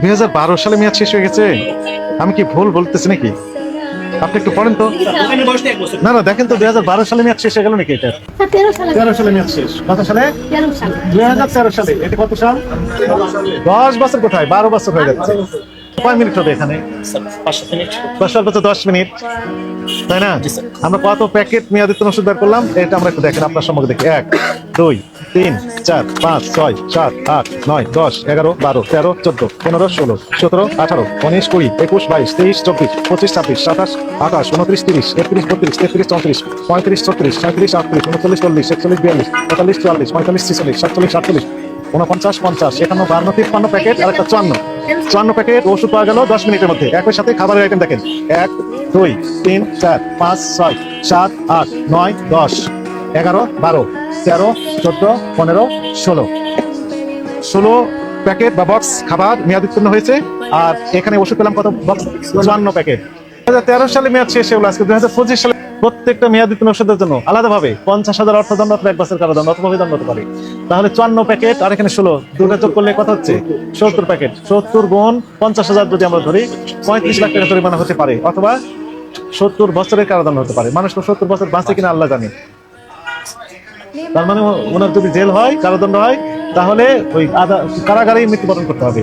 2012 সালে মেয়াদ শেষ হয়ে গেছে। আমি কি ভুল বলতেছি নাকি? আপনি একটু পড়েন তো। না না, দেখেন তো 2012 সালে মেয়াদ শেষ হয়ে গেল নাকি? এটা 13 সালে মেয়াদ শেষ। কত সালে? 2013 সালে। এটা কত সাল? 10 বছর কোথায়, 12 বছর হয়ে যাচ্ছে। কয় মিনিট হবে এখানে? 10 মিনিট, তাই না? আমরা কত প্যাকেট মেয়াদোত্তীর্ণ ওষুধ বের করলাম এটা আমরা একটু দেখেন আপনার সম্মুখে দেখি। 1 2 3 4 5 6 7 8 9 10 11 12 13 14 15 16 17 18 19 20 21 22 23 24 25 26 27 28 29 30 31 32 33 34 35 36 37 38 39 40 41 42 43 44 45 46 47 48 49 50 51 52 53 প্যাকেট আর একটা 54 প্যাকেট ওষুধ পাওয়া গেল 10 মিনিটের মধ্যে। একই সাথে খাবারের আইটেম দেখেন 1 2 3 4 5 6 7 8 9 10 11 12 13 14 15 16 প্যাকেট বা বক্স খাবার মেয়াদ উত্তীর্ণ হয়েছে। আর এখানে ওষুধ পেলাম কত বক্স? 54 প্যাকেট। 2013 সালে মেয়াদ শেষ হলো, আজকে 2025 সালে প্রত্যেকটা মেয়াদ উত্তীর্ণ ওষুধের জন্য আলাদাভাবে 50,000 অর্থদণ্ড অথবা 1 বছর কারাদণ্ড অথবা অভিদণ্ড হতে পারে। তাহলে 54 প্যাকেট আর এখানে 16, দুটো যোগ করলে কত হচ্ছে? 70 প্যাকেট। 70 গুণ 50,000 যদি আমরা ধরি 35 লাখ টাকা জরিমানা হতে পারে, অথবা 70 বছরের কারাদণ্ড হতে পারে। মানুষ তো 70 বছর বাঁচে কিনা আল্লাহ জানে। তার মানে ওনার যদি জেল হয়, কারাদণ্ড হয়, তাহলে ওই কারাগারেই মৃত্যুবরণ করতে হবে।